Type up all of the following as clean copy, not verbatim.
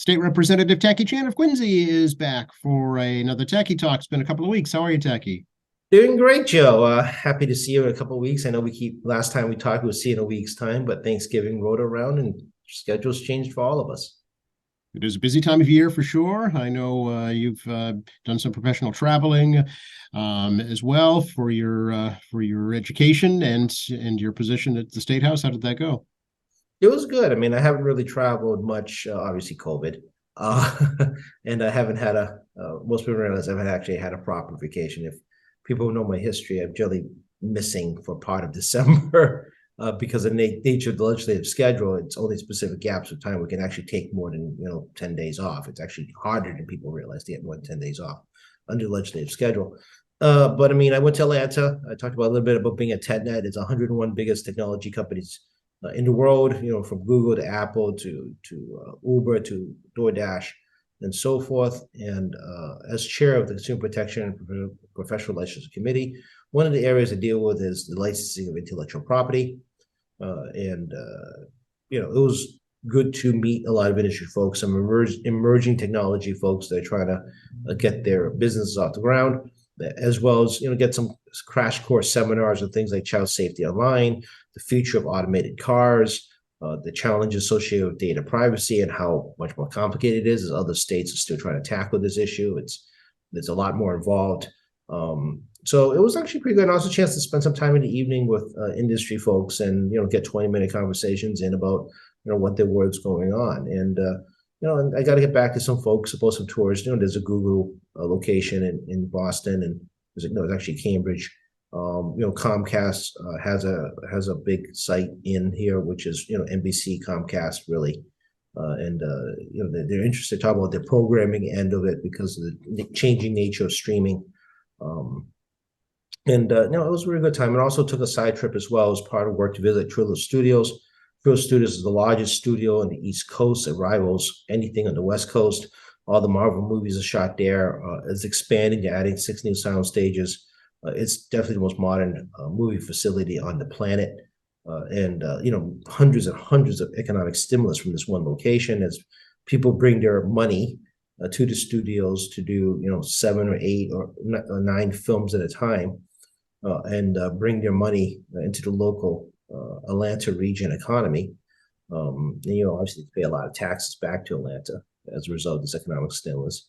State Representative Tacky Chan of Quincy is back for another Tacky Talk. It's been a couple of weeks. How are you, Tacky? Doing great, Joe. Happy to see you in a couple of weeks. I know last time we talked, we'll see in a week's time, but Thanksgiving rolled around and schedules changed for all of us. It is a busy time of year for sure. I know you've done some professional traveling as well for your education and your position at the State House. How did that go? It was good. I mean, I haven't really traveled much, obviously COVID, uh, and I haven't had most people realize I haven't actually had a proper vacation. If people know my history, I'm generally missing for part of December because of the nature of the legislative schedule. It's only specific gaps of time we can actually take more than 10 days off. It's actually harder than people realize to get more than 10 days off under the legislative schedule. But I mean, I went to Atlanta. I talked about a little bit about being at TEDNet. It's 101 biggest technology companies in the world, from Google to Apple to Uber to DoorDash and so forth. And as chair of the Consumer Protection and Professional Licensing Committee, one of the areas I deal with is the licensing of intellectual property. It was good to meet a lot of industry folks, some emerging technology folks that are trying to get their businesses off the ground, as well as get some crash course seminars on things like child safety online, the future of automated cars, the challenges associated with data privacy and how much more complicated it is as other states are still trying to tackle this issue. It's a lot more involved. So it was actually pretty good. And also a chance to spend some time in the evening with industry folks and get 20-minute conversations in about what their work's going on. And and I got to get back to some folks about some tours. There's a Google location in Boston, and it's actually Cambridge. Comcast has a big site in here, which is NBC Comcast really, and they're interested to talk about their programming end of it because of the changing nature of streaming. It was a really good time. And also took a side trip as well as part of work to visit Trillo Studios. Trillo Studios is the largest studio on the East Coast. It rivals anything on the West Coast. All the Marvel movies are shot there. It's expanding, adding 6 new sound stages. It's definitely the most modern movie facility on the planet. Hundreds and hundreds of economic stimulus from this one location as people bring their money to the studios to do 7 or 8 or 9 films at a time, and bring their money into the local Atlanta region economy. Obviously pay a lot of taxes back to Atlanta as a result of this economic stimulus,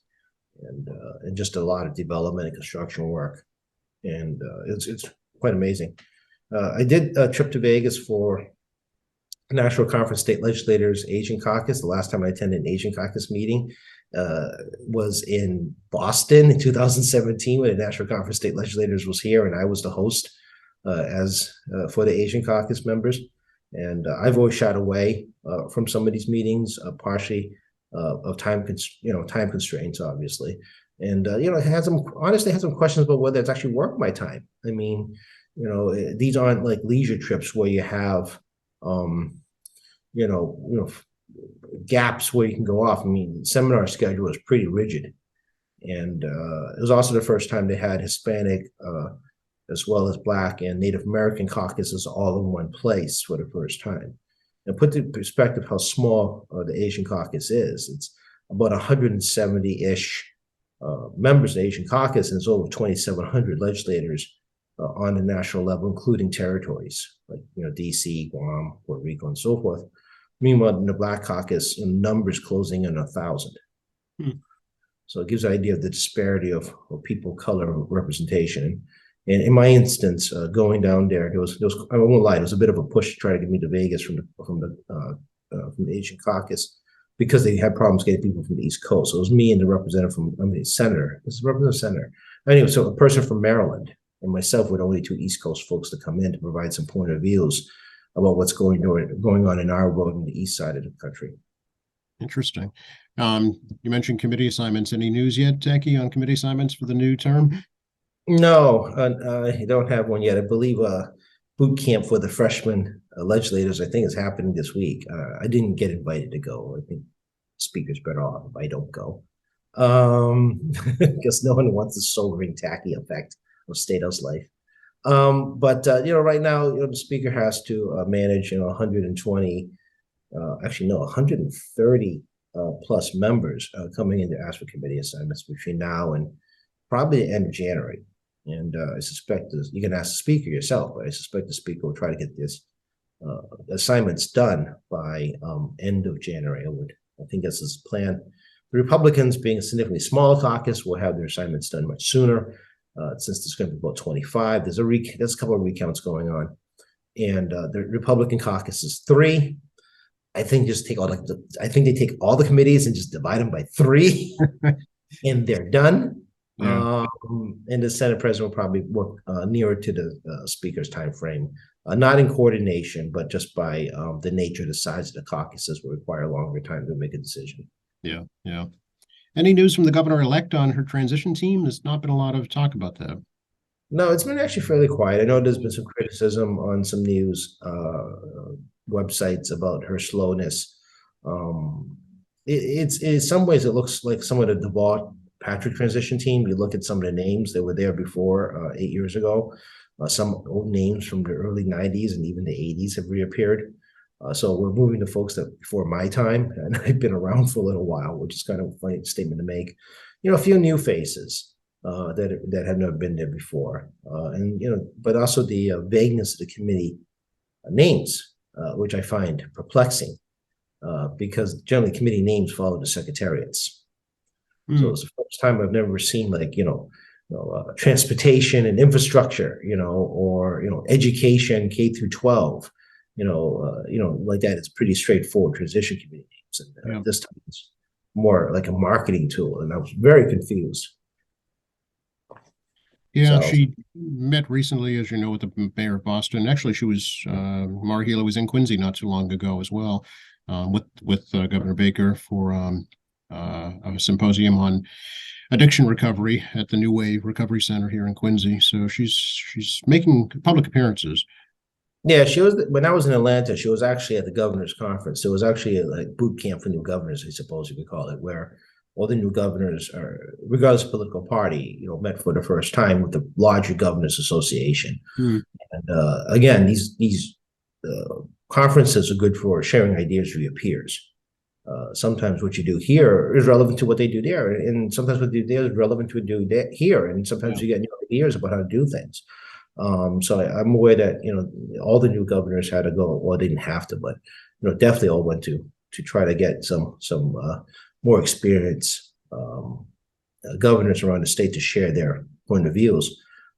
and just a lot of development and construction work, and it's quite amazing. I did a trip to Vegas for National Conference State Legislators Asian Caucus. The last time I attended an Asian Caucus meeting was in Boston in 2017 when the National Conference State Legislators was here, and I was the host as for the Asian Caucus members. And I've always shied away from some of these meetings, partially of time constraints, obviously. And I had some questions about whether it's actually worth my time. I mean, these aren't like leisure trips where you have gaps where you can go off. I mean, the seminar schedule is pretty rigid, and it was also the first time they had Hispanic as well as Black and Native American caucuses all in one place for the first time. And put in perspective how small the Asian Caucus is. It's about 170-ish members of the Asian Caucus, and it's over 2,700 legislators on the national level, including territories like DC, Guam, Puerto Rico, and so forth. Meanwhile, in the Black Caucus, numbers closing in 1,000. So it gives an idea of the disparity of people of color representation. And in my instance, going down there, there was I won't lie, it was a bit of a push to try to get me to Vegas from the Asian Caucus because they had problems getting people from the East Coast. So it was me and the representative senator. This is representative senator. Anyway, so a person from Maryland and myself were the only 2 East Coast folks to come in to provide some point of views about what's going on in our world on the east side of the country. Interesting. You mentioned committee assignments. Any news yet, Tacky, on committee assignments for the new term? No, I don't have one yet. I believe boot camp for the freshman legislators, I think, is happening this week. I didn't get invited to go. I think speaker's better off if I don't go. Because no one wants the sobering, tacky effect of State House life. Right now, the speaker has to manage, 120, 130 plus members coming in to ask for committee assignments between now and probably the end of January. And I suspect you can ask the speaker yourself, but I suspect the speaker will try to get this assignments done by end of January. I think that's his plan. The Republicans, being a significantly smaller caucus, will have their assignments done much sooner. Since there's going to be about 25, there's a couple of recounts going on, and the Republican caucus is 3. I think I think they take all the committees and just divide them by 3, and they're done. Yeah. And the Senate president will probably work nearer to the speaker's time frame, not in coordination, but just by the nature of the size of the caucuses will require a longer time to make a decision. Yeah, yeah. Any news from the governor-elect on her transition team? There's not been a lot of talk about that. No, it's been actually fairly quiet. I know there's been some criticism on some news websites about her slowness. It's in some ways it looks like some of the DeVault Patrick transition team. You look at some of the names that were there before 8 years ago. Some old names from the early 90s and even the 80s have reappeared. So we're moving to folks that before my time, and I've been around for a little while, which is kind of a funny statement to make. A few new faces that have never been there before, and but also the vagueness of the committee names, which I find perplexing, because generally committee names follow the secretariats. So it's the first time I've never seen transportation and infrastructure, or education K through 12. Like that. It's pretty straightforward transition committee names. And this time it's more like a marketing tool, and I was very confused. Yeah, she met recently, as you know, with the mayor of Boston. Actually, Maura Healey was in Quincy not too long ago as well, with Governor Baker for a symposium on addiction recovery at the New Way Recovery Center here in Quincy. So she's making public appearances. Yeah, she was. When I was in Atlanta, she was actually at the governor's conference. It was actually a boot camp for new governors, I suppose you could call it, where all the new governors, regardless of political party, met for the first time with the larger governors association. And again, these conferences are good for sharing ideas with your peers. Sometimes what you do here is relevant to what they do there, and sometimes what they do is relevant to what you do here, and sometimes you get new ideas about how to do things. So I'm aware that all the new governors had to go. Well, they didn't have to, but definitely all went to try to get some more experienced governors around the state to share their point of views.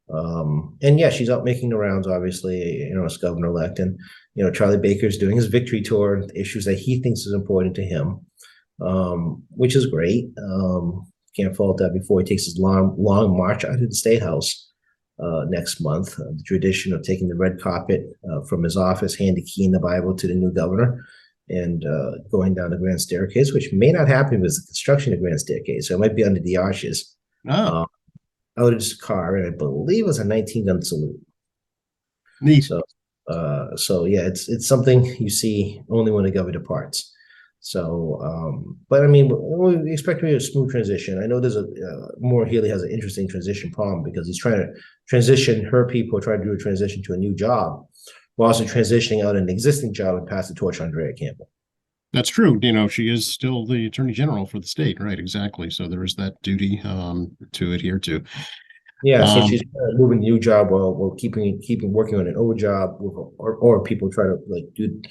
And yeah, she's out making the rounds, obviously, as governor-elect, and Charlie Baker's doing his victory tour, issues that he thinks is important to him, which is great. Can't fault that before he takes his long march out of the State House. Next month, the tradition of taking the red carpet from his office, hand the key and the Bible to the new governor, and going down the grand staircase, which may not happen with the construction of the grand staircase. So it might be under the arches. Out of his car, and I believe it was a 19-gun salute. Neat. So yeah, it's something you see only when the governor departs. So, but I mean, we expect to be a smooth transition. I know there's Maura Healey has an interesting transition problem because he's trying to transition her people, trying to do a transition to a new job, while also transitioning out an existing job and pass the torch on Andrea Campbell. That's true. She is still the Attorney General for the state, right? Exactly. So there is that duty to adhere to. Yeah, so she's moving a new job while keeping working on an old job, or people try to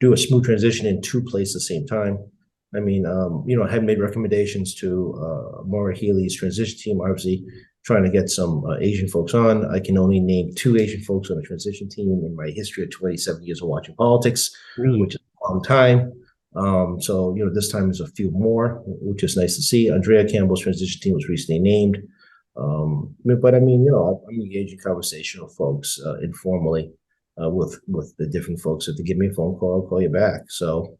do a smooth transition in 2 places at the same time. I mean, I have made recommendations to Maura Healey's transition team, obviously trying to get some Asian folks on. I can only name 2 Asian folks on the transition team in my history of 27 years of watching politics, which is a long time. So, this time there's a few more, which is nice to see. Andrea Campbell's transition team was recently named. But I mean, I'm engaged in conversation with folks informally. With the different folks. If they give me a phone call, I'll call you back. So,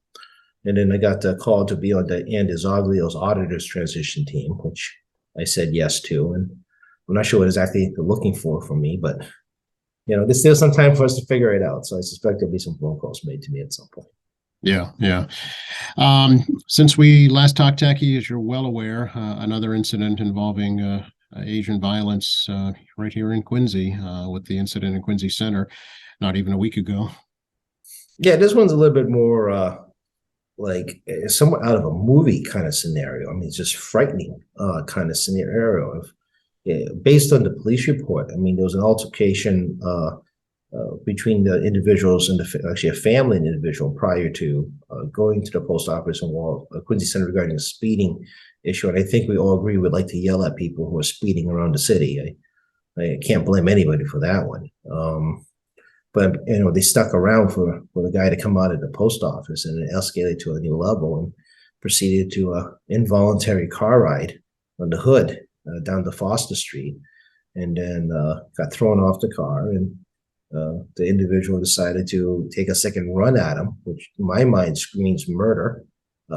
and then I got the call to be on the Andy Zoglio's auditors transition team, which I said yes to. And I'm not sure what exactly they're looking for from me, but there's still some time for us to figure it out. So I suspect there'll be some phone calls made to me at some point. Yeah. Since we last talked, Tacky, as you're well aware, another incident involving Asian violence right here in Quincy with the incident in Quincy Center not even a week ago. Yeah, this one's a little bit more like somewhat out of a movie kind of scenario. I mean, it's just frightening kind of scenario of based on the police report. I mean, there was an altercation between the individuals and actually a family individual prior to going to the post office in Quincy Center regarding a speeding issue. And I think we all agree we'd like to yell at people who are speeding around the city. I can't blame anybody for that one. But they stuck around for the guy to come out of the post office, and it escalated to a new level and proceeded to an involuntary car ride on the hood down to Foster Street, and then got thrown off the car. And the individual decided to take a second run at him, which in my mind screams murder,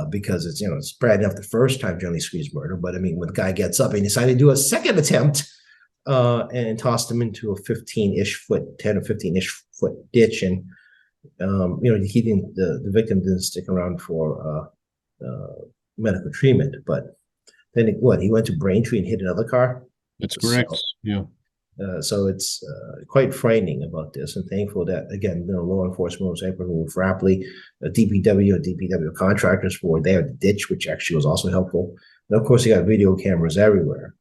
because it's bad enough the first time generally screams murder. But I mean, when the guy gets up and decided to do a second attempt, and tossed him into a 10 or 15-ish foot ditch. And, the victim didn't stick around for medical treatment. But then he went to Braintree and hit another car? That's correct. So, yeah. So it's quite frightening about this, and thankful that, again, law enforcement was able to move rapidly. DPW contractors were there at the ditch, which actually was also helpful. And of course, you got video cameras everywhere.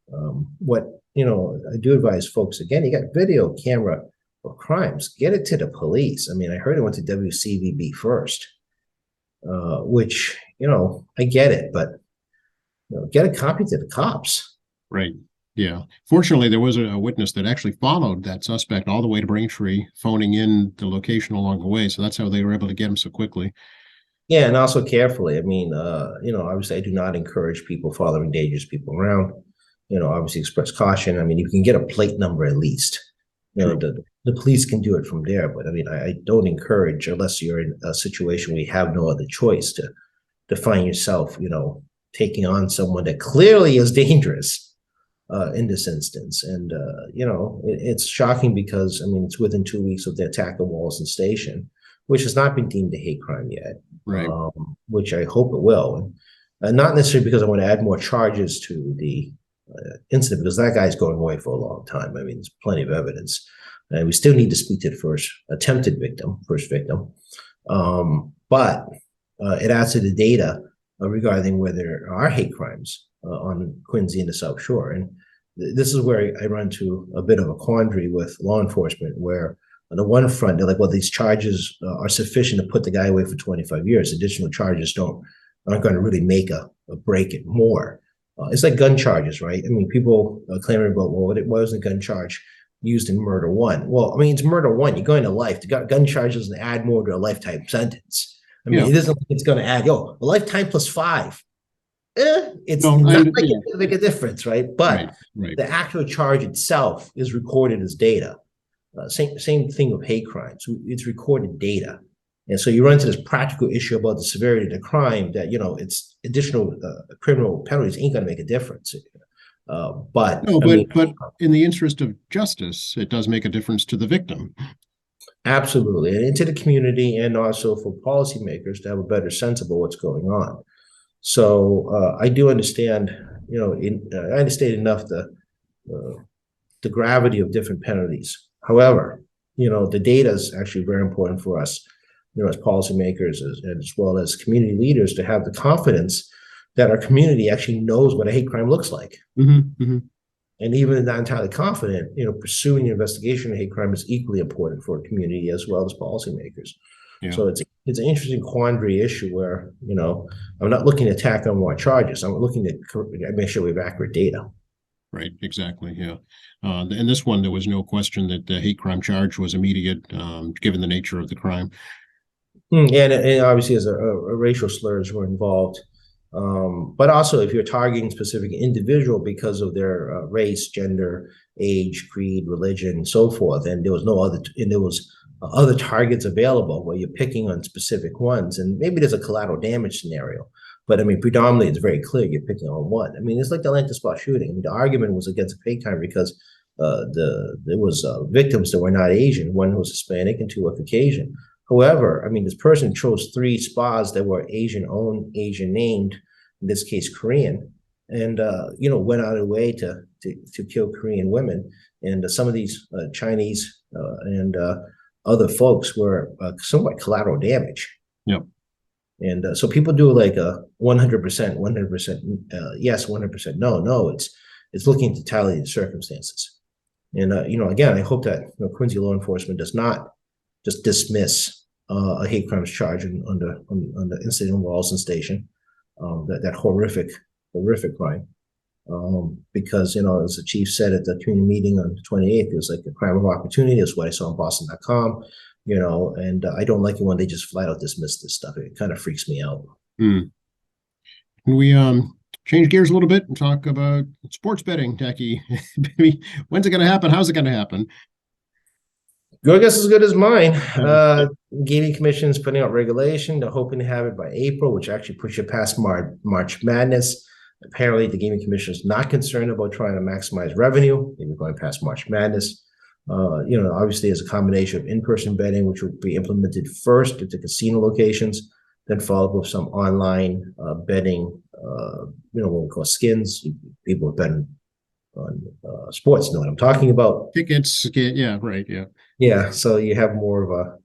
I do advise folks, again, you got video camera of crimes, get it to the police. I mean, I heard it went to WCVB first, which, I get it, but get a copy to the cops. Right. Yeah. Fortunately, there was a witness that actually followed that suspect all the way to Braintree, phoning in the location along the way. So that's how they were able to get him so quickly. Yeah, and also carefully. I mean, obviously, I do not encourage people following dangerous people around. Obviously express caution. I mean, you can get a plate number at least. The police can do it from there. But I mean, I don't encourage, unless you're in a situation where you have no other choice, to find yourself, taking on someone that clearly is dangerous in this instance. And, it's shocking because, I mean, it's within 2 weeks of the attack of Wallaston Station, which has not been deemed a hate crime yet, right? Which I hope it will. And not necessarily because I want to add more charges to the incident, because that guy's going away for a long time. I mean, there's plenty of evidence, and we still need to speak to the first victim. But it adds to the data regarding where there are hate crimes on Quincy and the South Shore. And this is where I run into a bit of a quandary with law enforcement, where on the one front, they're like, well, these charges are sufficient to put the guy away for 25 years. Additional charges aren't going to really make a break it more. It's like gun charges, right? I mean, people clamoring about, well, why wasn't a gun charge used in murder one? Well, I mean, it's murder one. You're going to life. The gun charge doesn't add more to a lifetime sentence. I mean, It isn't like it's going to add, a lifetime plus 5. It's not like it's going to make a difference, right? But the actual charge itself is recorded as data. Same thing with hate crimes. It's recorded data. And so you run into this practical issue about the severity of the crime that, it's additional criminal penalties ain't going to make a difference. But in the interest of justice, it does make a difference to the victim. Absolutely. And to the community, and also for policymakers to have a better sense about what's going on. So I do understand, I understand enough the gravity of different penalties. However, the data is actually very important for us, as policymakers, as well as community leaders, to have the confidence that our community actually knows what a hate crime looks like. Mm-hmm, mm-hmm. And even if not entirely confident, pursuing the investigation of hate crime is equally important for the community as well as policymakers. Yeah. So it's an interesting quandary issue where, I'm not looking to attack on more charges. I'm looking to make sure we have accurate data. Right, exactly, yeah. In this one, there was no question that the hate crime charge was immediate, given the nature of the crime. And obviously, as a racial slurs were involved. But also, if you're targeting specific individual because of their race, gender, age, creed, religion, and so forth, and there was other targets available where you're picking on specific ones, and maybe there's a collateral damage scenario. But I mean, predominantly, it's very clear you're picking on one. I mean, it's like the Atlanta spot shooting. I mean, the argument was against hate crime because there was victims that were not Asian. One was Hispanic and 2 were Caucasian. However, I mean, this person chose 3 spas that were Asian-owned, Asian-named, in this case, Korean, and went out of the way to kill Korean women. And some of these Chinese and other folks were somewhat collateral damage. Yep. And so people do like a 100%, 100% yes, 100% no. No, it's looking to tally the circumstances. And again, I hope that Quincy law enforcement does not just dismiss a hate crimes charge on the incident in Walton Station, that horrific crime. Because as the chief said at the community meeting on the 28th, it was like a crime of opportunity. That's what I saw on Boston.com. And I don't like it when they just flat out dismiss this stuff. It kind of freaks me out. Can we change gears a little bit and talk about sports betting, Tacky? When's it going to happen? How's it going to happen? Your guess is as good as mine. Gaming Commission is putting out regulation. They're hoping to have it by April, which actually puts you past March Madness. Apparently, the Gaming Commission is not concerned about trying to maximize revenue. Maybe going past March Madness. Obviously, there's a combination of in-person betting, which will be implemented first at the casino locations, then followed with some online betting. What we call skins. People are betting on sports know what I'm talking about. Tickets, yeah, right, yeah. Yeah, so you have more of a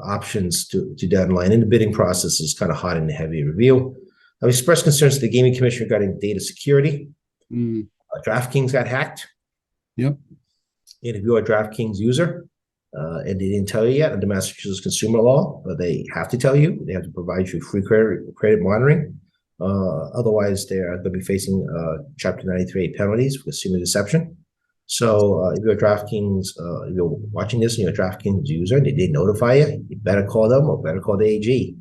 options to do online, and the bidding process is kind of hot and heavy review. I've expressed concerns to the Gaming Commission regarding data security. DraftKings got hacked. Yep. And if you're a DraftKings user and they didn't tell you yet under Massachusetts consumer law, they have to tell you. They have to provide you free credit monitoring. Otherwise, they're going to be facing Chapter 93 penalties for consumer deception. So if you're a DraftKings, if you're watching this and you're a DraftKings user and they did notify you, you better call them or better call the AG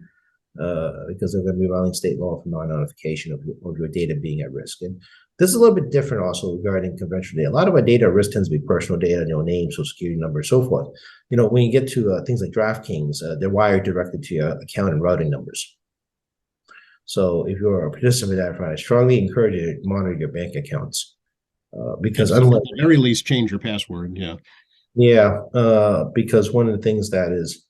because they're going to be violating state law for non-notification of your data being at risk. And this is a little bit different also regarding conventional data. A lot of our data at risk tends to be personal data, name, social security number, so forth. When you get to things like DraftKings, they're wired directly to your account and routing numbers. So if you're a participant in that, I strongly encourage you to monitor your bank accounts because unlike at the very least, change your password. Yeah. Yeah, because one of the things that is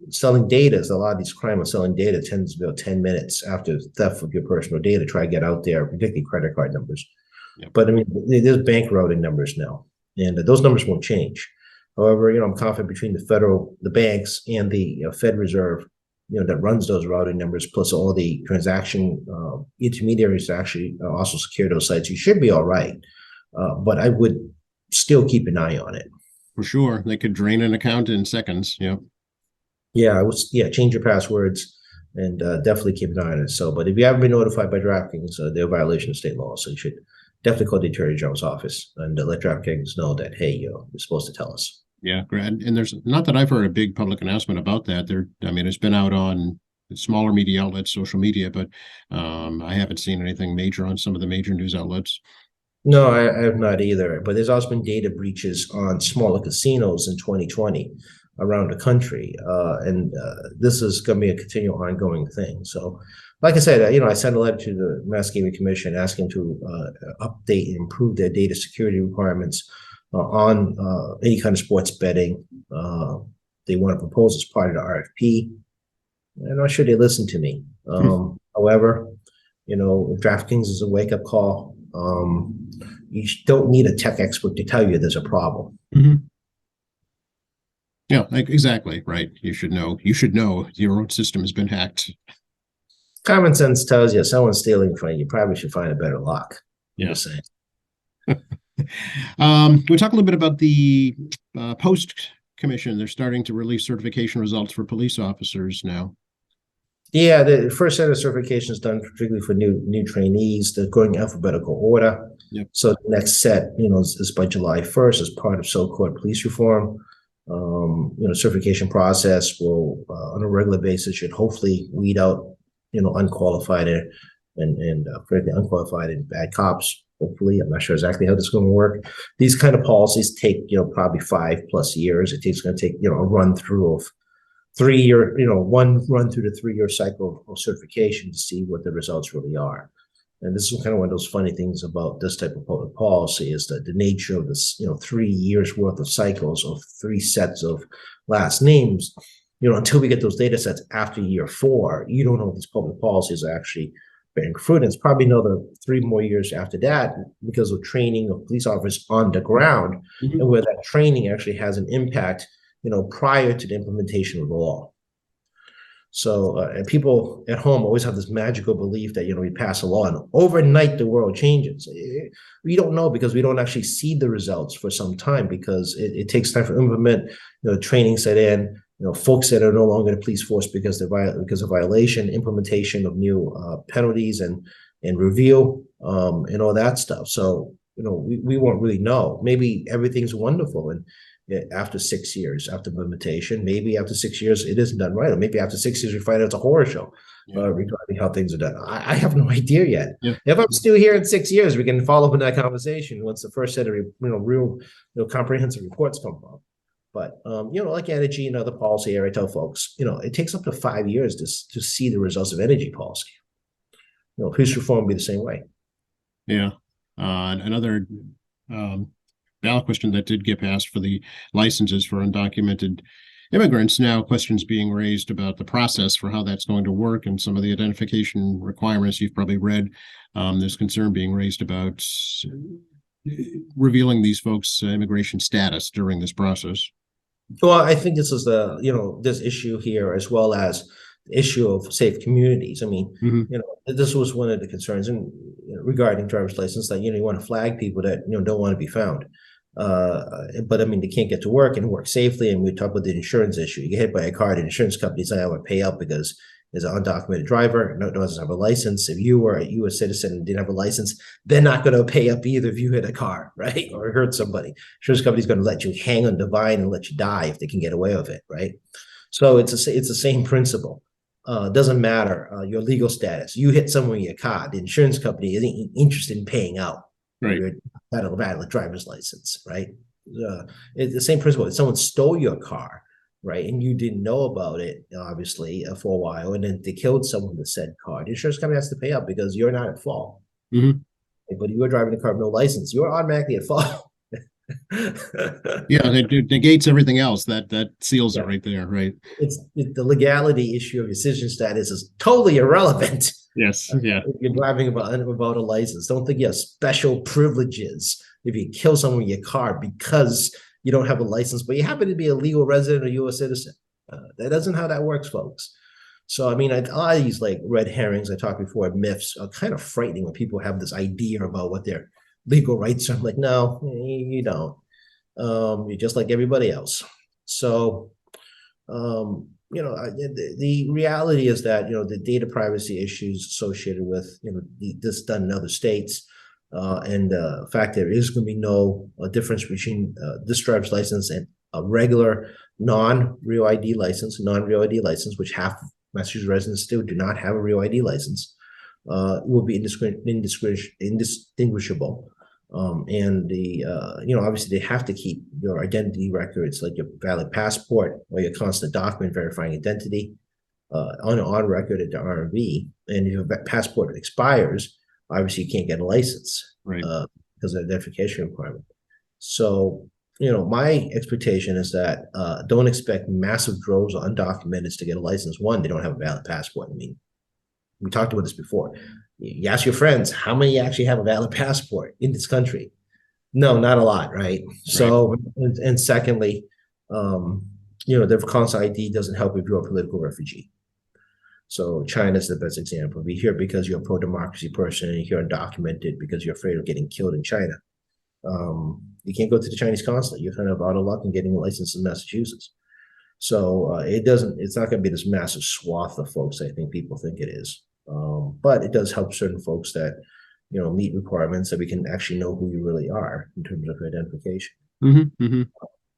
selling data is a lot of these crime of selling data tends to be about 10 minutes after theft of your personal data, try to get out there, particularly credit card numbers. Yep. But I mean, there's bank routing numbers now, and those numbers won't change. However, I'm confident between the banks and the Fed Reserve, that runs those routing numbers, plus all the transaction intermediaries to actually also secure those sites, you should be all right. But I would still keep an eye on it. For sure. They could drain an account in seconds. Yeah. Yeah, change your passwords and definitely keep an eye on it. So, but if you haven't been notified by DraftKings, they're a violation of state law. So you should definitely call the Attorney General's office and let DraftKings know that, hey, you're supposed to tell us. Yeah, and there's not that I've heard a big public announcement about that. It's been out on smaller media outlets, social media, but I haven't seen anything major on some of the major news outlets. No, I have not either. But there's also been data breaches on smaller casinos in 2020 around the country, and this is going to be a continual, ongoing thing. So, like I said, I sent a letter to the Mass Gaming Commission asking to update and improve their data security requirements on any kind of sports betting. They want to propose as part of the RFP. I'm not sure they listen to me. However, if DraftKings is a wake-up call, you don't need a tech expert to tell you there's a problem. Mm-hmm. Yeah, exactly. Right. You should know your own system has been hacked. Common sense tells you if someone's stealing from you, you probably should find a better lock. Yeah. We talk a little bit about the Post Commission. They're starting to release certification results for police officers now. Yeah, the first set of certifications done particularly for new trainees. They're going in alphabetical order. Yep. So the next set, is by July 1st as part of so-called police reform. Certification process will, on a regular basis, should hopefully weed out, unqualified and frankly unqualified and bad cops. Hopefully, I'm not sure exactly how this is going to work. These kind of policies take, probably 5+ years. It's going to take, a run through of 3-year, one run through the 3-year cycle of certification to see what the results really are. And this is kind of one of those funny things about this type of public policy is that the nature of this, 3 years worth of cycles of 3 sets of last names, until we get those data sets after year 4, you don't know if these public policies are actually bearing fruit. And it's probably another 3 more years after that because of training of police officers on the ground, mm-hmm. and where that training actually has an impact, prior to the implementation of the law. So, and people at home always have this magical belief that, we pass a law and overnight the world changes. We don't know because we don't actually see the results for some time because it takes time to implement, training set in, folks that are no longer the police force because of violation, implementation of new penalties and review and all that stuff. So, we won't really know. Maybe everything's wonderful and after 6 years after implementation, maybe after 6 years it isn't done right, or maybe after 6 years we find out it's a horror show regarding how things are done. I have no idea yet. Yeah. If I'm still here in 6 years, we can follow up in that conversation once the first set of real comprehensive reports come up. But like energy and other policy area, I tell folks, it takes up to 5 years to see the results of energy policy. Police reform will be the same way. Yeah. Another ballot question that did get passed for the licenses for undocumented immigrants. Now, questions being raised about the process for how that's going to work and some of the identification requirements you've probably read. There's concern being raised about revealing these folks' immigration status during this process. Well, I think this is this issue here as well as the issue of safe communities. I mean, this was one of the concerns regarding driver's license that, you want to flag people that, don't want to be found. But I mean, they can't get to work and work safely. And we talk about the insurance issue. You get hit by a car, the insurance company says, I want to pay out because there's an undocumented driver, doesn't have a license. If you were a U.S. citizen and didn't have a license, they're not going to pay up either if you hit a car, right? Or hurt somebody. Insurance company's going to let you hang on the vine and let you die if they can get away with it, right? So it's the same principle. Doesn't matter your legal status. You hit someone in your car, the insurance company isn't interested in paying out. Right. Your valid driver's license, right? It's the same principle. If someone stole your car, right, and you didn't know about it, obviously, for a while, and then they killed someone with said car, the insurance company has to pay up because you're not at fault. But you were driving a car with no license, you're automatically at fault. Yeah, it negates everything else. That seals it right there, right? It's the legality issue of your citizen status is totally irrelevant. Yes, yeah. If you're driving without a license, don't think you have special privileges if you kill someone with your car because you don't have a license, but you happen to be a legal resident or U.S. citizen. That isn't how that works, folks. So, I mean, a lot of these like red herrings I talked before, myths, are kind of frightening when people have this idea about what their legal rights are. I'm like, no, you don't. You're just like everybody else. So, the reality is that, the data privacy issues associated with, this done in other states, and the fact there is going to be no difference between this driver's license and a regular non-real ID license, which half of Massachusetts residents still do not have a real ID license, will be indistinguishable. And obviously they have to keep your identity records, like your valid passport or your constant document verifying identity, on record at the RMV. And if your passport expires, obviously you can't get a license, right? Because of the identification requirement. So, my expectation is that don't expect massive droves of undocumented to get a license. One, they don't have a valid passport. I mean, we talked about this before. You ask your friends, how many actually have a valid passport in this country? No, not a lot, right? So, and secondly, the constant ID doesn't help if you're a political refugee. So China's the best example. If you're here because you're a pro-democracy person and you're undocumented because you're afraid of getting killed in China, you can't go to the Chinese consulate. You're kind of out of luck in getting a license in Massachusetts. So it's not going to be this massive swath of folks I think people think it is. But it does help certain folks that, meet requirements that we can actually know who you really are in terms of identification.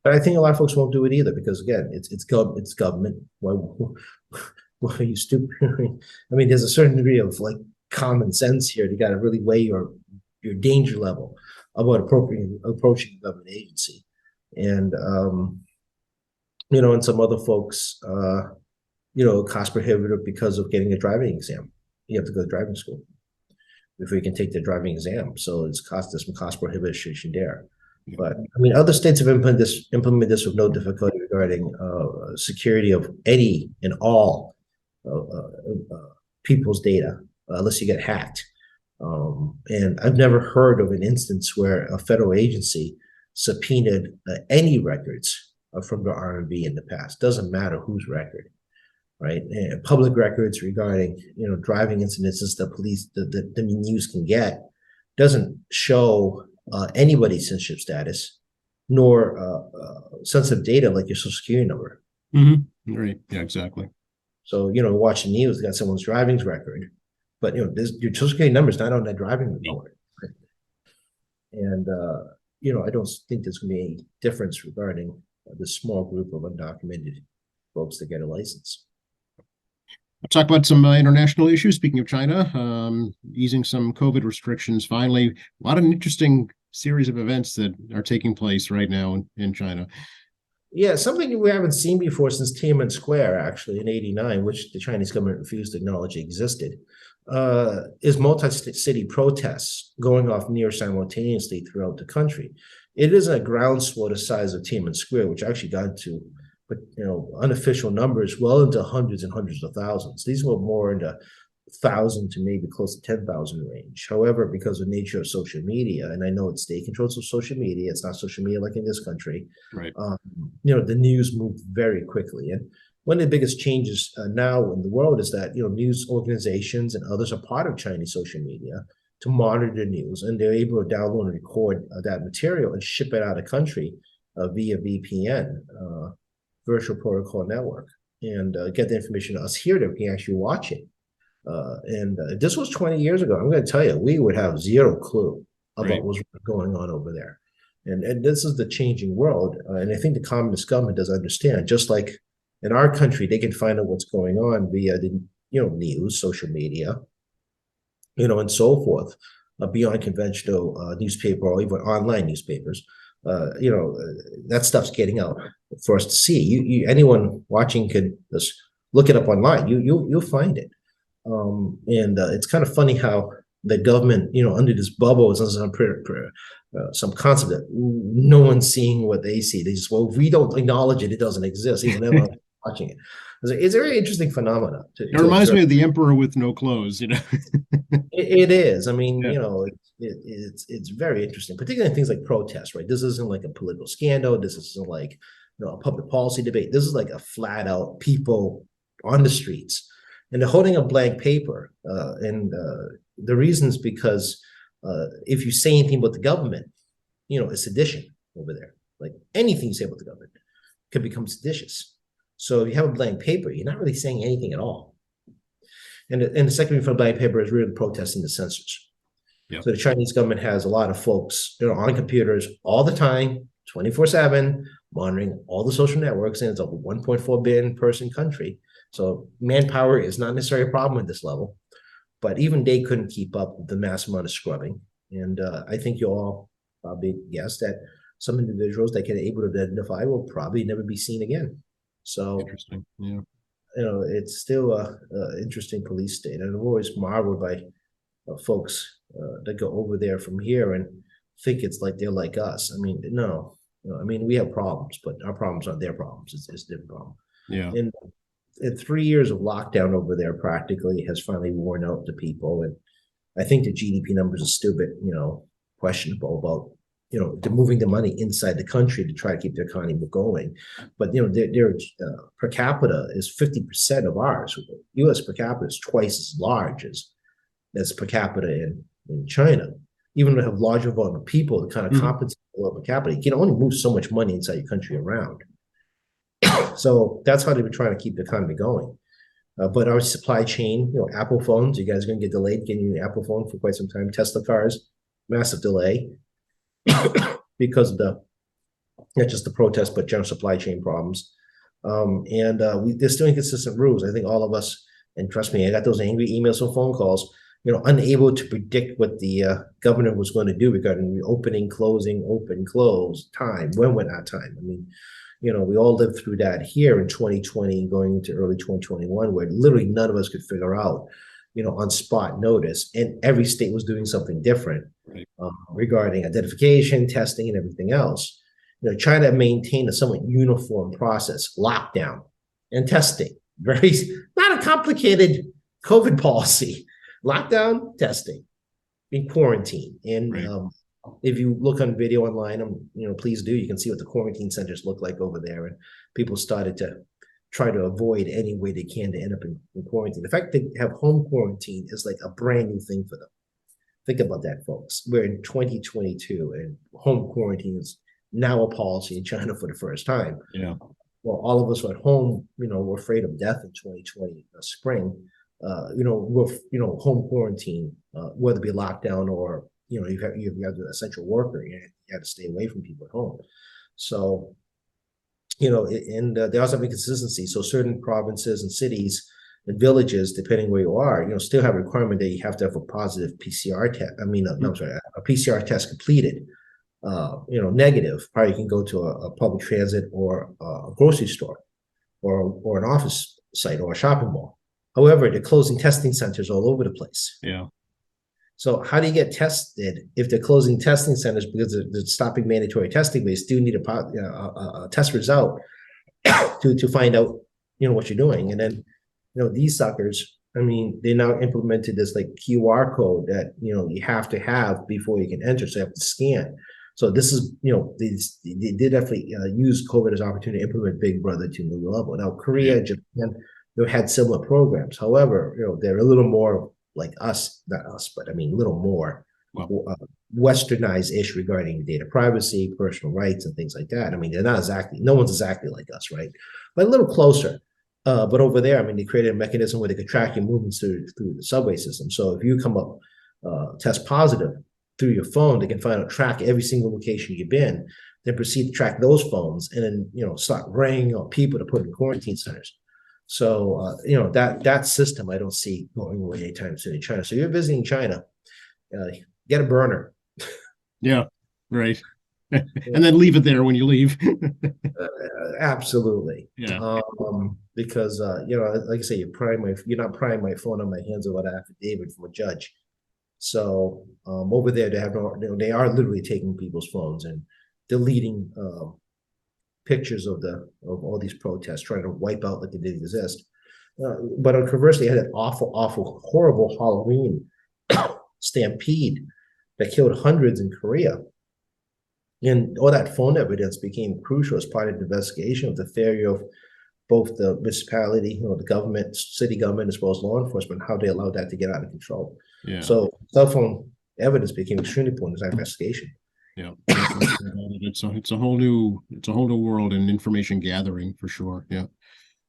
But I think a lot of folks won't do it either because, again, it's government. Why are you stupid? I mean, there's a certain degree of like common sense here. You got to really weigh your danger level about approaching a government agency. And, and some other folks, cost prohibitive because of getting a driving exam. You have to go to driving school before you can take the driving exam. So there's some cost prohibition there. But I mean, other states have implemented this with no difficulty regarding security of any and all people's data, unless you get hacked. And I've never heard of an instance where a federal agency subpoenaed any records from the RMV in the past. Doesn't matter whose record. right? And public records regarding, driving incidences that the news can get doesn't show anybody's citizenship status, nor sensitive data like your social security number. Mm-hmm. Right. Yeah, exactly. So, watch the news, got someone's driving record, but your social security number is not on that driving report. Right? And I don't think there's going to be any difference regarding this small group of undocumented folks that get a license. I'll talk about some international issues. Speaking of China, easing some COVID restrictions. Finally, a lot of interesting series of events that are taking place right now in China. Yeah, something we haven't seen before since Tiananmen Square, actually, in '89, which the Chinese government refused to acknowledge existed, is multi-city protests going off near simultaneously throughout the country. It is a groundswell the size of Tiananmen Square, which actually got to, unofficial numbers well into hundreds and hundreds of thousands. These were more in the 1,000 to maybe close to 10,000 range. However, because of the nature of social media, and I know it's state controls of social media, it's not social media like in this country. Right. The news moved very quickly. And one of the biggest changes now in the world is that, news organizations and others are part of Chinese social media to monitor the news, and they're able to download and record that material and ship it out of the country via VPN, virtual protocol network, and get the information to us here that we can actually watch it. And this was 20 years ago. I'm going to tell you, we would have zero clue about what's going on over there. And this is the changing world. And I think the communist government does understand, just like in our country, they can find out what's going on via the, news, social media, and so forth, beyond conventional newspaper or even online newspapers. That stuff's getting out for us to see. Anyone watching could just look it up online. You'll find it. And it's kind of funny how the government, under this bubble, is some concept that no one's seeing what they see. They just, well, if we don't acknowledge it, it doesn't exist, even if I'm watching it. It's a very interesting phenomenon. It reminds me of the emperor with no clothes, It is. I mean, Yeah. it's very interesting, particularly in things like protests, right? This isn't like a political scandal. This isn't like, a public policy debate. This is like a flat out people on the streets. And they're holding a blank paper. And the reason is because if you say anything about the government, it's sedition over there. Like anything you say about the government could become seditious. So if you have a blank paper, you're not really saying anything at all. And the second reason for a blank paper is really protesting the censors. Yep. So the Chinese government has a lot of folks, on computers all the time, 24/7, monitoring all the social networks, and it's a 1.4 billion person country. So manpower is not necessarily a problem at this level, but even they couldn't keep up with the mass amount of scrubbing. And I think you all probably guess that some individuals that can able to identify will probably never be seen again. So interesting. Yeah. It's still a interesting police state. And I'm always marveled by folks that go over there from here and think it's like they're like us. I mean, no. I mean, we have problems, but our problems aren't their problems. It's a different problem. Yeah. And 3 years of lockdown over there practically has finally worn out the people. And I think the GDP numbers are still a bit, questionable about, they're moving the money inside the country to try to keep the economy going. But, their per capita is 50% of ours. U.S. per capita is twice as large as per capita in China. Even though they have larger volume of people to kind of compensate for per capita, you can only move so much money inside your country around. So that's how they've been trying to keep the economy going. But our supply chain, Apple phones, you guys are going to get delayed getting an Apple phone for quite some time. Tesla cars, massive delay because of not just the protests, but general supply chain problems. There's still inconsistent rules. I think all of us, and trust me, I got those angry emails and phone calls, unable to predict what the governor was going to do regarding reopening, closing, open, close, time, when went that time. I mean, we all lived through that here in 2020, going into early 2021, where literally none of us could figure out, on spot notice, and every state was doing something different regarding identification, testing, and everything else. China maintained a somewhat uniform process, lockdown and testing. Not a complicated COVID policy. Lockdown, testing, in quarantine. And if you look on video online, please do. You can see what the quarantine centers look like over there. And people started to try to avoid any way they can to end up in quarantine. The fact they have home quarantine is like a brand new thing for them. Think about that, folks. We're in 2022 and home quarantine is now a policy in China for the first time. Yeah. Well, all of us at home, we're afraid of death in 2020 spring. We're home quarantine, whether it be lockdown or you have the essential worker, you have to stay away from people at home. So, and they also have inconsistency. So certain provinces and cities and villages, depending where you are, still have a requirement that you have to have a positive PCR test. A PCR test completed. Negative. Or you can go to a public transit or a grocery store, or an office site or a shopping mall. However, they're closing testing centers all over the place. Yeah. So how do you get tested if they're closing testing centers because they're stopping mandatory testing? But you still need a test result to find out what you're doing. And then these suckers, they now implemented this like QR code that you have to have before you can enter, so you have to scan. So this is they did definitely use COVID as an opportunity to implement Big Brother to a new level. Now Korea, Japan, they had similar programs. However, they're a little more like us, not us, but a little more westernized-ish regarding data privacy, personal rights, and things like that. They're not exactly, no one's exactly like us, right? But a little closer. But over there, they created a mechanism where they could track your movements through the subway system. So if you come up test positive through your phone, they can track every single location you've been, then proceed to track those phones, and then start ringing up people to put in quarantine centers. So that system I don't see going away anytime soon in China. So you're visiting China, get a burner. Yeah, right. And then leave it there when you leave. Absolutely. Yeah. Because like I say, you're not prying my phone on my hands without an affidavit from a judge. So over there, they are literally taking people's phones and deleting pictures of all these protests, trying to wipe out like they didn't exist. But conversely, they had an awful, horrible Halloween stampede that killed hundreds in Korea. And all that phone evidence became crucial as part of the investigation of the failure of both the municipality, the government, city government, as well as law enforcement, how they allowed that to get out of control. Yeah. So cell phone evidence became extremely important in that investigation. Yeah. It's a whole new world in information gathering for sure. Yeah.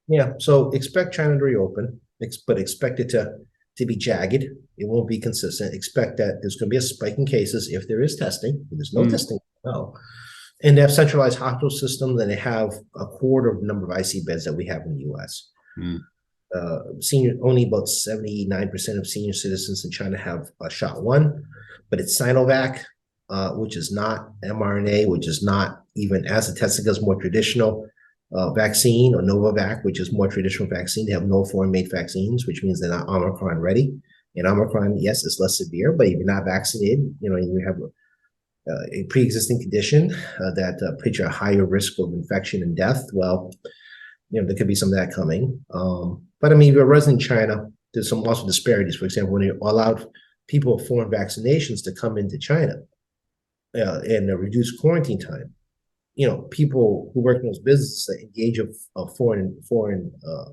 Yeah. So expect China to reopen, but expect it to be jagged. It won't be consistent. Expect that there's going to be a spike in cases if there is testing. There's no testing. No. And they have centralized hospital systems, and they have a quarter of the number of IC beds that we have in the US. Only about 79% of senior citizens in China have shot one, but it's Sinovac, which is not mRNA, which is not even AstraZeneca's more traditional vaccine, or Novavax, which is more traditional vaccine. They have no foreign-made vaccines, which means they're not Omicron ready. And Omicron, yes, it's less severe, but if you're not vaccinated, you have a pre-existing condition that puts you at a higher risk of infection and death. Well, there could be some of that coming. But if you're a resident in China, there's some also disparities. For example, when you allowed people with foreign vaccinations to come into China and a reduced quarantine time, people who work in those businesses that engage of foreign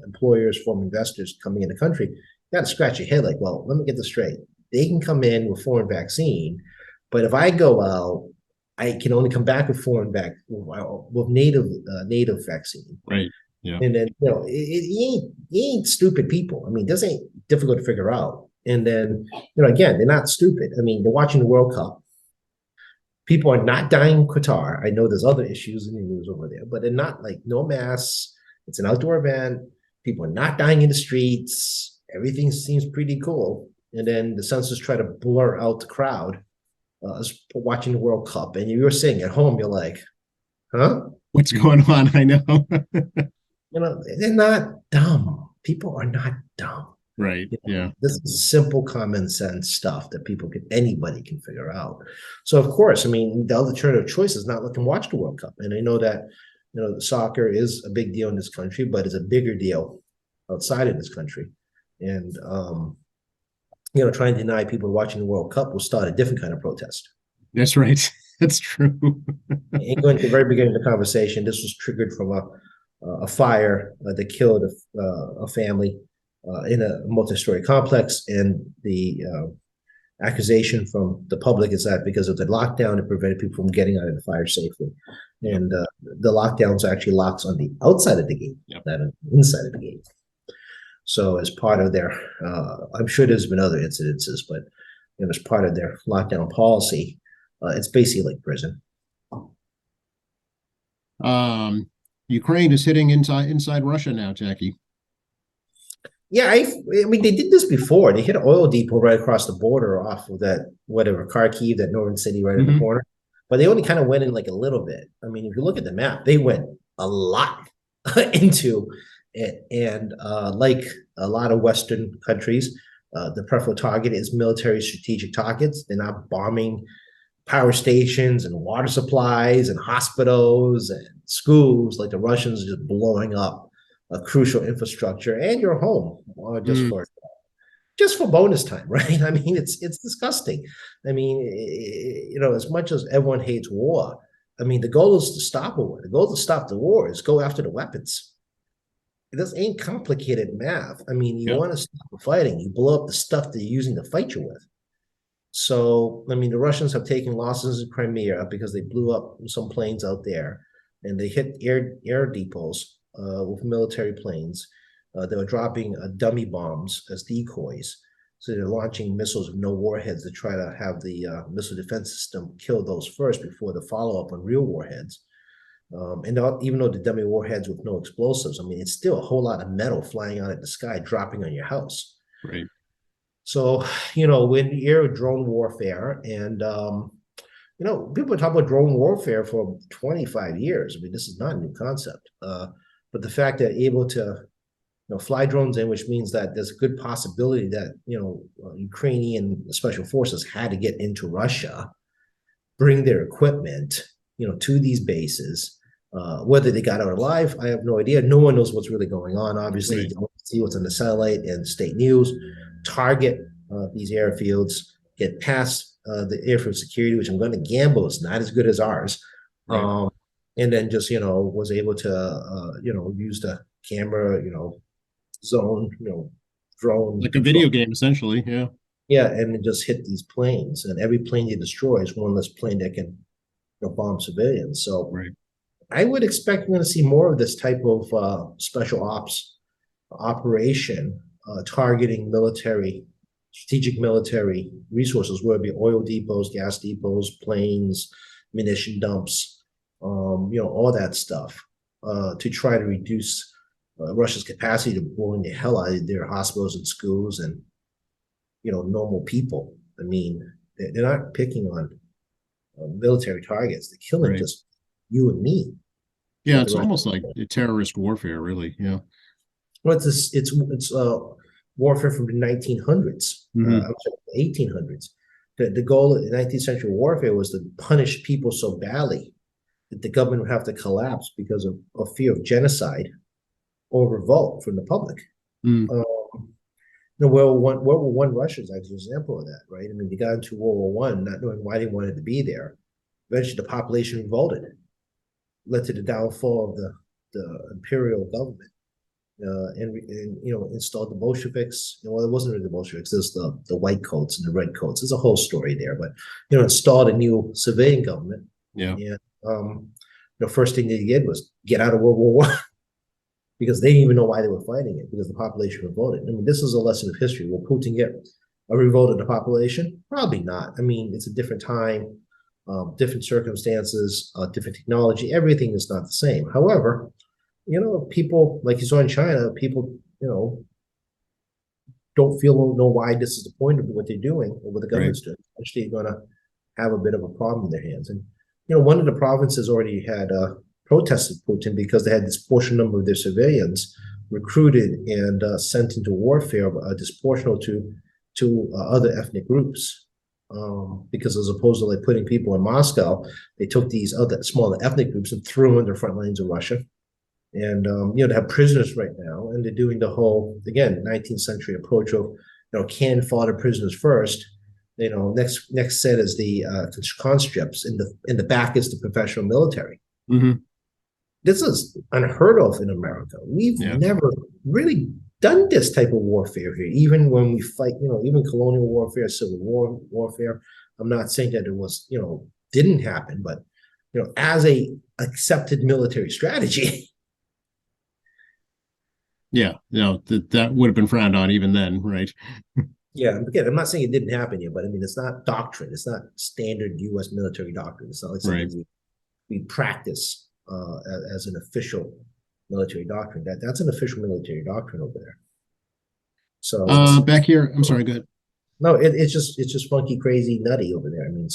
employers, foreign investors coming in the country, you got to scratch your head like, well, let me get this straight. They can come in with foreign vaccine, but if I go out, I can only come back with with native vaccine. Right. Yeah. And then it ain't stupid people. This ain't difficult to figure out. And then again, they're not stupid. They're watching the World Cup. People are not dying in Qatar. I know there's other issues in the news over there, but they're not like no masks. It's an outdoor event. People are not dying in the streets. Everything seems pretty cool. And then the censors try to blur out the crowd watching the World Cup. And you're sitting at home, you're like, huh? What's going on? I know. They're not dumb. People are not dumb. Right. Yeah. This is simple common sense stuff that anybody can figure out. So of course, the alternative choice is not let them watch the World Cup. And I know that, soccer is a big deal in this country, but it's a bigger deal outside of this country. And, trying to deny people watching the World Cup will start a different kind of protest. That's right. That's true. And going to the very beginning of the conversation, this was triggered from a fire that killed a family in a multi-story complex, and the accusation from the public is that because of the lockdown, it prevented people from getting out of the fire safely. Yep. And the lockdowns actually locks on the outside of the gate, Yep. not on the inside of the gate. So as part of their, I'm sure there's been other incidences, but as part of their lockdown policy, it's basically like prison. Ukraine is hitting inside Russia now, Jackie. Yeah, I mean, they did this before. They hit an oil depot right across the border off of that, whatever, Kharkiv, that northern city right in the corner. But they only kind of went in like a little bit. I mean, if you look at the map, they went a lot into it. And like a lot of Western countries, the preferred target is military strategic targets. They're not bombing power stations and water supplies and hospitals and schools like the Russians, are just blowing up a crucial infrastructure and your home just for bonus time, right? I mean, it's disgusting. I mean, as much as everyone hates war, I mean, the goal is to stop a war. The goal to stop the war is go after the weapons. This ain't complicated math. I mean, you want to stop the fighting, you blow up the stuff that you're using to fight you with. So, I mean, the Russians have taken losses in Crimea because they blew up some planes out there, and they hit air depots with military planes. They were dropping dummy bombs as decoys. So they're launching missiles with no warheads to try to have the missile defense system kill those first before the follow-up on real warheads. And even though the dummy warheads with no explosives, I mean, it's still a whole lot of metal flying out of the sky, dropping on your house. Right. So, when the era of drone warfare, and people talk about drone warfare for 25 years. I mean, this is not a new concept. But the fact that able to, fly drones in, which means that there's a good possibility that, Ukrainian special forces had to get into Russia, bring their equipment, to these bases. Whether they got out alive, I have no idea. No one knows what's really going on. Obviously, Right. you don't see what's on the satellite and state news. Target these airfields, get past the airfield security, which I'm going to gamble is not as good as ours. Right. And then just, was able to, use the camera, zone, drone. Like a video game, essentially. Yeah. Yeah, and then just hit these planes. And every plane you destroy is one less plane that can bomb civilians. So Right. I would expect we're going to see more of this type of special ops operation targeting strategic military resources, whether it be oil depots, gas depots, planes, munition dumps, all that stuff, to try to reduce Russia's capacity to blowing the hell out of their hospitals and schools and, normal people. I mean, they're not picking on military targets. They're killing just you and me. Yeah, it's almost like terrorist warfare, really. Yeah. Well, it's warfare from the 1900s, Mhm. 1800s. The goal of the 19th century warfare was to punish people so badly that the government would have to collapse because of fear of genocide or revolt from the public. Mm. World War I Russia is actually an example of that, right? I mean, they got into World War I not knowing why they wanted to be there. Eventually, the population revolted, led to the downfall of the imperial government, and installed the Bolsheviks. Well, it wasn't really the Bolsheviks. There's the white coats and the red coats. There's a whole story there, but installed a new civilian government. Yeah. And the first thing they did was get out of World War I. Because they didn't even know why they were fighting it, because the population revolted. I mean, this is a lesson of history. Will Putin get a revolt of the population? Probably not. I mean, it's a different time, different circumstances, different technology. Everything is not the same. However, people, like you saw in China, people, don't know why this is the point of what they're doing or what the government's doing. Actually, going to have a bit of a problem in their hands. And, one of the provinces already had protested Putin because they had this portion number of their civilians recruited and sent into warfare, disproportional to other ethnic groups. Because as opposed to like putting people in Moscow, they took these other smaller ethnic groups and threw them in the front lines of Russia. And they have prisoners right now, and they're doing the whole, again, 19th century approach of cannon fodder prisoners first. Next set is the conscripts, in the back is the professional military. Mm-hmm. this is unheard of in America. We've Yeah. never really done this type of warfare here, even when we fight, even colonial warfare, civil war warfare. I'm not saying that it was, didn't happen, but as a accepted military strategy. Yeah. No, that would have been frowned on even then, right? Yeah, again, I'm not saying it didn't happen here, but I mean, it's not doctrine. It's not standard U.S. military doctrine. It's not like Right. something we practice as an official military doctrine. That's an official military doctrine over there. So Back here, I'm sorry, go ahead. no, it's just funky, crazy, nutty over there. I mean,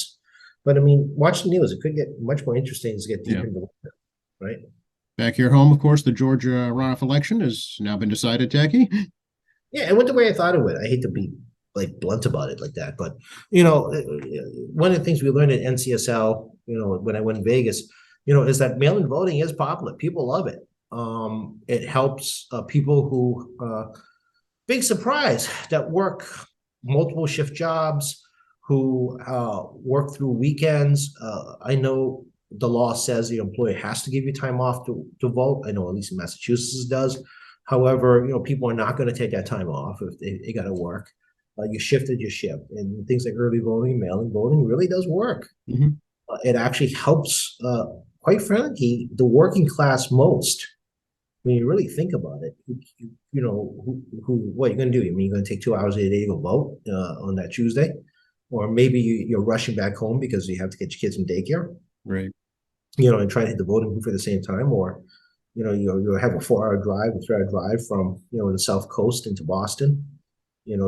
but I mean, watch the news. It could get much more interesting to get deep into it, right? Back here home, of course, the Georgia runoff election has now been decided, Jackie. Yeah, it went the way I thought it would. I hate to be like blunt about it like that, but one of the things we learned at NCSL, when I went to Vegas, is that mail-in voting is popular. People love it. It helps people who big surprise that work multiple shift jobs, who work through weekends. I know the law says the employer has to give you time off to vote. I know at least in Massachusetts it does. However, people are not going to take that time off if they got to work. You shifted your shift, and things like early voting, mail-in voting really does work. Mm-hmm. It actually helps, quite frankly, the working class most. When you really think about it, what you're going to do? I mean, you're going to take 2 hours a day to go vote on that Tuesday, or maybe you're rushing back home because you have to get your kids from daycare, right? And try to hit the voting booth at the same time, or you have a 4-hour drive, a 3-hour drive from the South Coast into Boston.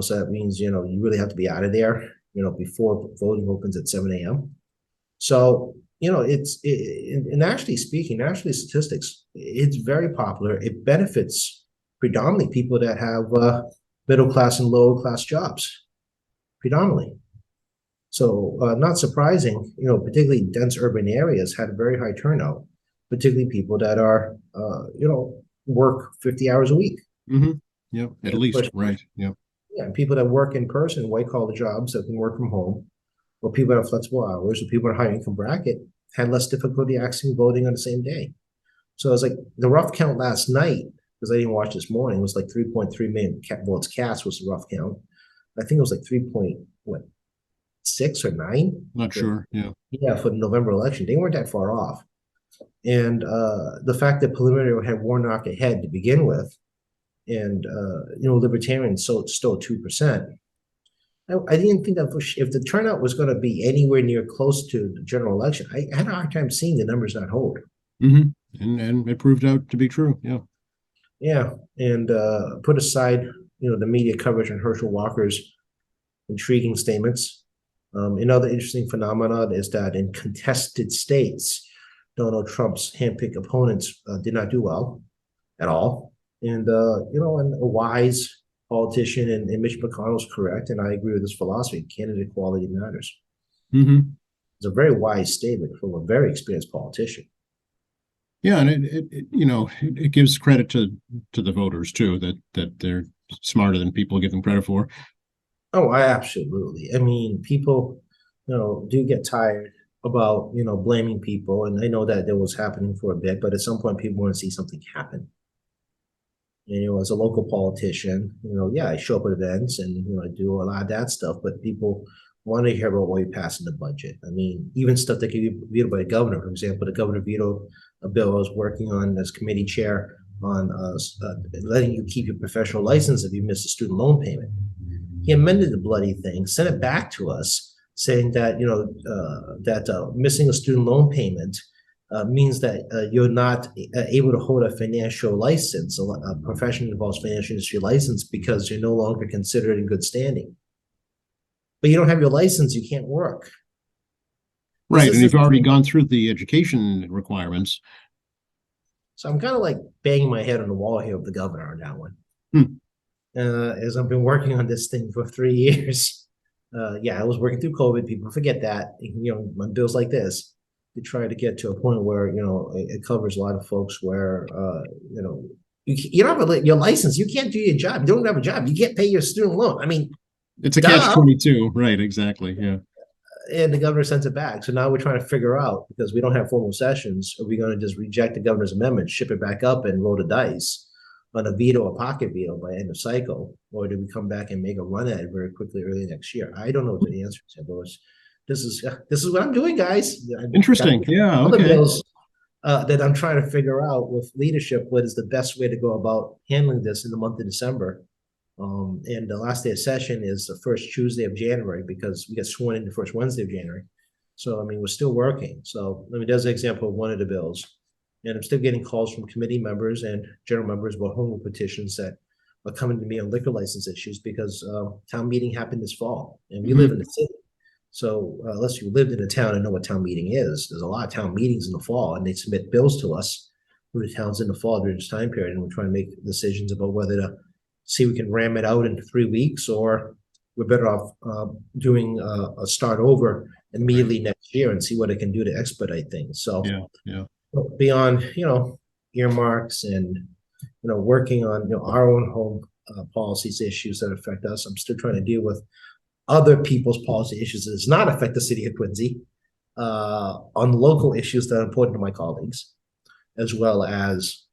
So that means you really have to be out of there before voting opens at 7 a.m. So and actually speaking, nationally statistics, it's very popular. It benefits predominantly people that have middle class and lower class jobs, predominantly. So not surprising, particularly dense urban areas had a very high turnout, particularly people that are, work 50 hours a week. Mm-hmm. Yep, at least, right. Yep. Yeah, and people that work in person, white collar jobs that can work from home, or people that have flexible hours, or people in a high income bracket had less difficulty accessing voting on the same day. So it was like the rough count last night, because I didn't watch this morning, was like 3.3 million votes cast was the rough count. I think it was like 3.6 or 9. Not sure. Yeah. Yeah, for the November election. They weren't that far off. And the fact that preliminary had Warnock ahead to begin with, and Libertarians stole 2%. I didn't think that if the turnout was going to be anywhere near close to the general election, I had a hard time seeing the numbers not hold. Mm-hmm. And it proved out to be true. Yeah. Yeah, and put aside the media coverage on Herschel Walker's intriguing statements. Another interesting phenomenon is that in contested states, Donald Trump's handpicked opponents did not do well at all. And and a wise politician and Mitch McConnell's correct, and I agree with his philosophy. Candidate quality matters. Mm-hmm. It's a very wise statement from a very experienced politician. Yeah, and it gives credit to the voters too, that they're smarter than people give them credit for. Oh, absolutely. I mean, people, do get tired about blaming people, and I know that was happening for a bit, but at some point, people want to see something happen. And, as a local politician, yeah, I show up at events and I do a lot of that stuff, but people want to hear about why you're passing the budget. I mean, even stuff that can be vetoed by the governor. For example, the governor vetoed a bill I was working on as committee chair on letting you keep your professional license if you miss a student loan payment. He amended the bloody thing, sent it back to us, saying that missing a student loan payment means that you're not able to hold a financial license, a profession involves financial industry license, because you're no longer considered in good standing. But you don't have your license, you can't work. Right, and you've already gone through the education requirements. So I'm kind of like banging my head on the wall here with the governor on that one. As I've been working on this thing for 3 years. I was working through COVID. People forget that, on bills like this, to try to get to a point where, it covers a lot of folks where, you don't have your license. You can't do your job. You don't have a job. You can't pay your student loan. I mean, it's a catch-22, right? Exactly. Yeah. and the governor sends it back. So now we're trying to figure out, because we don't have formal sessions, are we going to just reject the governor's amendment, ship it back up, and roll the dice on a veto or pocket veto by end of cycle, or do we come back and make a run at it very quickly early next year? I don't know what the answer is, but this is what I'm doing, guys. Interesting. Yeah. Other Okay. bills that I'm trying to figure out with leadership what is the best way to go about handling this in the month of December. And the last day of session is the first Tuesday of January, because we get sworn in the first Wednesday of January. So, I mean, we're still working. So, I mean, there's an example of one of the bills. And I'm still getting calls from committee members and general members about home rule petitions that are coming to me on liquor license issues, because town meeting happened this fall, and we live in the city. So unless you lived in a town and know what town meeting is, there's a lot of town meetings in the fall, and they submit bills to us for the towns in the fall during this time period, and we're trying to make decisions about whether to see if we can ram it out into 3 weeks, or we're better off doing a start over immediately next year and see what it can do to expedite things. So Yeah. beyond, earmarks and, working on, our own home policies issues that affect us, I'm still trying to deal with other people's policy issues that does not affect the city of Quincy, on local issues that are important to my colleagues, as well as,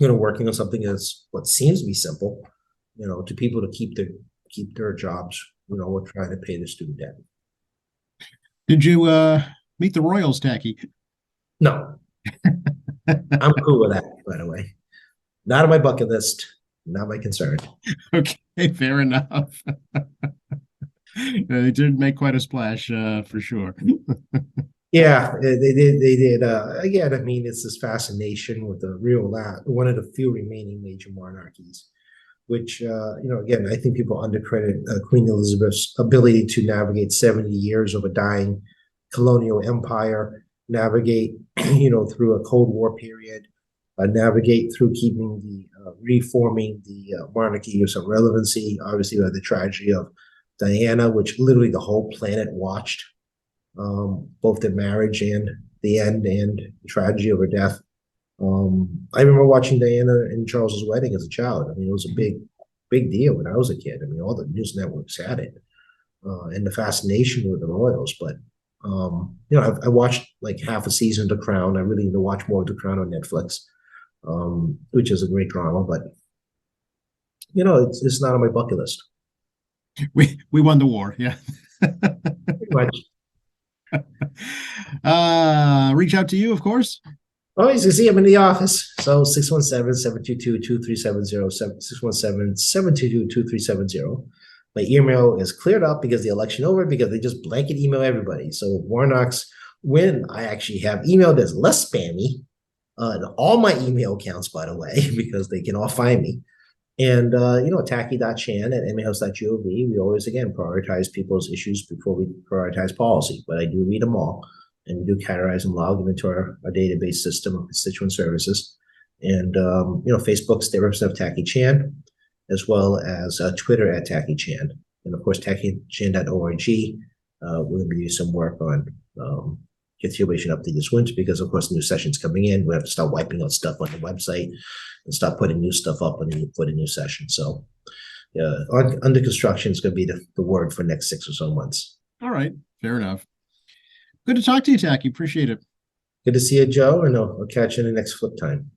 working on something that's what seems to be simple, to people to keep their jobs, we're trying to pay the student debt. Did you meet the Royals, Tacky? No, I'm cool with that, by the way. Not on my bucket list, not my concern. Okay, fair enough. They did make quite a splash, for sure. Yeah, they did. Again, I mean, it's this fascination with the one of the few remaining major monarchies, which, again, I think people undercredit Queen Elizabeth's ability to navigate 70 years of a dying colonial empire, navigate, through a Cold War period, navigate through keeping reforming the monarchy of some relevancy. Obviously, we had the tragedy of Diana, which literally the whole planet watched, both the marriage and the end and the tragedy of her death. I remember watching Diana and Charles's wedding as a child. I mean, it was a big deal when I was a kid. I mean, all the news networks had it, and the fascination with the royals. But I watched like half a season of The Crown. I really need to watch more of The Crown on Netflix, which is a great drama. But it's not on my bucket list. We won the war, yeah. Pretty much. Reach out to you, of course. Oh, you can see I'm in the office. So 617-722-2370, 617-722-2370. My email is cleared up because the election over, because they just blanket email everybody. So Warnock's win, I actually have email that's less spammy in all my email accounts, by the way, because they can all find me. And, tacky.chan@mahouse.gov. We always, again, prioritize people's issues before we prioritize policy, but I do read them all. And we do categorize and log them into our database system of constituent services. And, Facebook's the representative Tacky Chan, as well as Twitter @TackyChan. And of course, tackychan.org. We're going to be doing some work on continuation update this winter, because of course, new sessions coming in. We have to start wiping out stuff on the website and start putting new stuff up for the new session. So under construction is going to be the word for next 6 or so months. All right, fair enough. Good to talk to you, Tacky. Appreciate it. Good to see you, Joe, and I'll catch you in the next flip time.